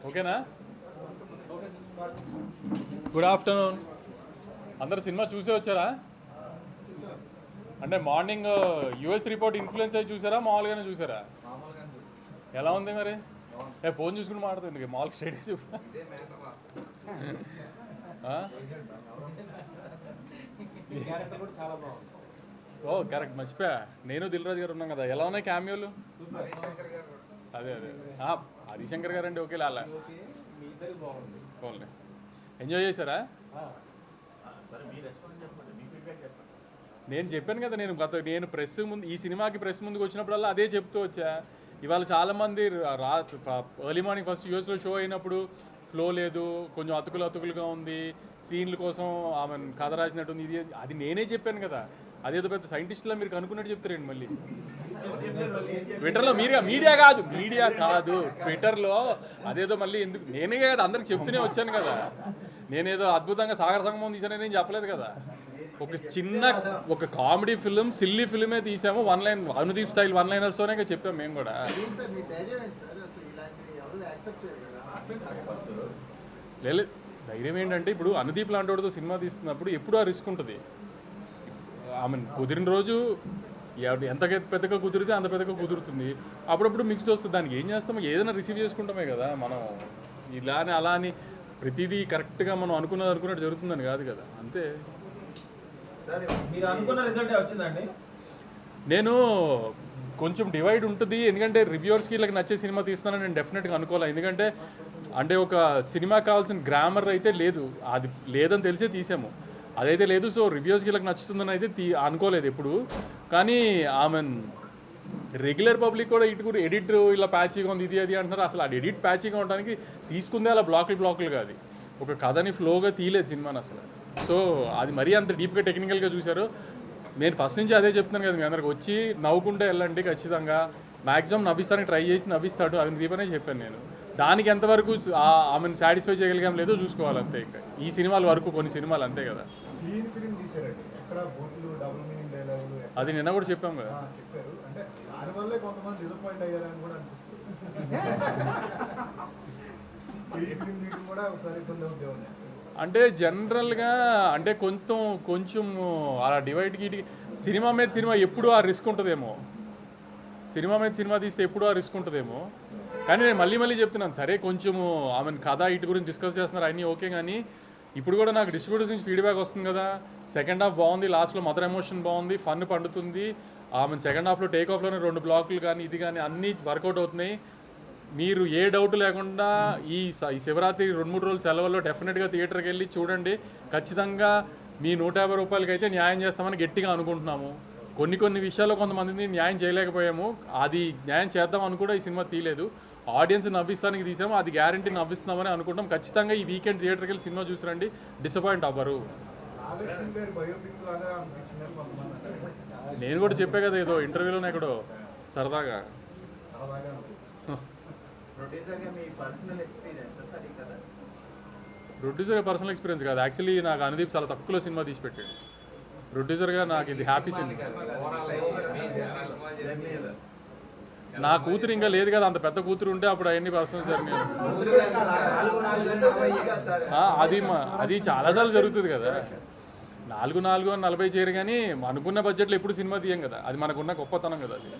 ఓకేనా? Good afternoon. అందరు cinema చూసే వచ్చారా? అంటే మార్నింగ్ యూఎస్ రిపోర్ట్ ఇన్ఫ్లుయెన్స్ అయ్యి చూసారా, మామూలుగానే చూసారా? ఎలా ఉంది మరి? ఫోన్ చూసుకుని మాట్లాడుతుంది మామూలు స్టేటస్. ఓ కరెక్ట్, మర్చిపోయా. నేను దిల్ రాజు గారు ఉన్నాం కదా. ఎలా ఉన్నాయి క్యామియోలు? అదే అదే హరిశంకర్ గారు అండి. ఓకే లాలా బాగుంది. ఎంజాయ్ చేశారా? నేను చెప్పాను కదా, నేను ప్రెస్ ముందు, ఈ సినిమాకి ప్రెస్ ముందుకు వచ్చినప్పుడల్లా అదే చెప్తూ వచ్చా. ఇవాళ చాలామంది ఎర్లీ మార్నింగ్ ఫస్ట్ యూఎస్లో షో అయినప్పుడు ఫ్లో లేదు, కొంచెం అతుకులుగా ఉంది, సీన్ల కోసం ఆమె కథ రాసినట్టుంది, ఇది అది నేనే చెప్పాను కదా. అదేదో పెద్ద సైంటిస్టులా మీరు కనుక్కున్నట్టు చెప్తారండి మళ్ళీ ట్విట్టర్లో. మీడియా కాదు ట్విట్టర్లో అదేదో మళ్ళీ ఎందుకు, నేనే కదా అందరికి చెప్తూనే వచ్చాను కదా. నేనేదో అద్భుతంగా సాగర సంగమం తీసానని నేను చెప్పలేదు కదా. ఒక కామెడీ ఫిల్మ్, సిల్లీ ఫిల్మే తీసాము. One line Anudeep style one లైనర్స్తోనే చెప్పాము మేము కూడా. ధైర్యం ఏంటంటే, ఇప్పుడు అనుదీప్ లాంటి వాడితో సినిమా తీస్తున్నప్పుడు ఎప్పుడు ఆ రిస్క్ ఉంటుంది. కుదిరిన రోజు ఎంత పెద్దగా కుదిరితే అంత పెద్దగా కుదురుతుంది. అప్పుడప్పుడు మిక్స్డ్ వస్తుంది. దానికి ఏం చేస్తాము, ఏదైనా రిసీవ్ చేసుకుంటామే కదా. మనం అలా అని ప్రతిదీ కరెక్ట్గా మనం అనుకున్నట్టు జరుగుతుందని కాదు కదా. అంతే. నేను కొంచెం డివైడ్ ఉంటుంది, ఎందుకంటే రివ్యూవర్స్కి వీళ్ళకి నచ్చే సినిమా తీస్తున్నానని నేను డెఫినెట్గా అనుకోవాలి. ఎందుకంటే అంటే ఒక సినిమా కావాల్సిన గ్రామర్ అయితే లేదు, అది లేదని తెలిసే తీసాము. అదైతే లేదు. సో రివ్యూస్కి వీళ్ళకి నచ్చుతుందని అయితే అనుకోలేదు ఎప్పుడు. కానీ రెగ్యులర్ పబ్లిక్ కూడా ఇటు ఎడిట్ ఇలా ప్యాచీగా ఉంది, ఇది అది అంటున్నారు. అసలు అది ఎడిట్ ప్యాచీగా ఉండడానికి తీసుకుందే అలా బ్లాకులు కాదు. ఒక కథని ఫ్లోగా తీయలేదు సినిమాని అసలు. సో అది మరీ అంత డీప్గా టెక్నికల్గా చూశారు. నేను ఫస్ట్ నుంచి అదే చెప్తున్నాను కదా, మీ అందరికి వచ్చి నవ్వుకుంటే వెళ్ళండి. ఖచ్చితంగా మ్యాక్సిమం నవ్విస్తానికి ట్రై చేసి నవ్విస్తాడు, అది దీపనే చెప్పాను నేను. దానికి ఎంతవరకు ఆమెను సాటిస్ఫై చేయగలిగాం లేదో చూసుకోవాలి అంతే. ఇంకా ఈ సినిమాల వరకు కొన్ని సినిమాలు అంతే కదా. అది నిన్న కూడా చెప్పాం కదా. అంటే జనరల్గా అంటే కొంచెం అలా డివైడ్కి సినిమా మీద సినిమా ఎప్పుడు ఆ రిస్క్ ఉంటుందేమో. సినిమా మీద సినిమా తీస్తే ఎప్పుడు ఆ రిస్క్ ఉంటుందేమో. కానీ నేను మళ్ళీ చెప్తున్నాను, సరే కొంచెము ఆమెను కథ ఇటు గురించి డిస్కస్ చేస్తున్నారు అన్నీ ఓకే. కానీ ఇప్పుడు కూడా నాకు డిస్ట్రిబ్యూటర్స్ నుంచి ఫీడ్బ్యాక్ వస్తుంది కదా. సెకండ్ హాఫ్ బాగుంది, లాస్ట్లో మదర్ ఎమోషన్ బాగుంది, ఫన్ పండుతుంది. ఆమె సెకండ్ హాఫ్లో టేక్ ఆఫ్లోనే 2 బ్లాకులు కానీ ఇది కానీ అన్నీ వర్కౌట్ అవుతున్నాయి. మీరు ఏ డౌట్ లేకుండా ఈ శివరాత్రి 2-3 రోజుల సెలవుల్లో డెఫినెట్గా థియేటర్కి వెళ్ళి చూడండి. ఖచ్చితంగా మీ 150 రూపాయలకి అయితే న్యాయం చేస్తామని గట్టిగా అనుకుంటున్నాము. కొన్ని విషయాల్లో కొంతమందిని న్యాయం చేయలేకపోయాము, అది న్యాయం చేద్దామని కూడా ఈ సినిమా తీయలేదు. ఆడియన్స్ నవ్విస్తానికి తీసాము, అది గ్యారంటీ నవ్విస్తున్నామని అనుకుంటాం. ఖచ్చితంగా ఈ వీకెండ్ థియేటర్కి వెళ్ళి సినిమా చూసిరండి, డిసప్పాయింట్ అవ్వరు. నేను కూడా చెప్పే కదా ఏదో ఇంటర్వ్యూలోనే ఎక్కడో సరదాగా. ప్రొడ్యూసర్గా పర్సనల్ ఎక్స్పీరియన్స్ కాదు, యాక్చువల్లీ నాకు అనుదీప్ చాలా తక్కువలో సినిమా తీసి పెట్టాడు. ప్రొడ్యూసర్గా నాకు ఇది హ్యాపీ సినిమా. నా కూతురు ఇంకా లేదు కదా, అంత పెద్ద కూతురు ఉంటే అప్పుడు అవన్నీ పర్సనల్ జరిగినాయి. అది చాలాసార్లు జరుగుతుంది కదా. 4 అని 40 చేయరు, కానీ అనుకున్న బడ్జెట్లో ఎప్పుడు సినిమా తీయం కదా. అది మనకున్న గొప్పతనం కదా అది.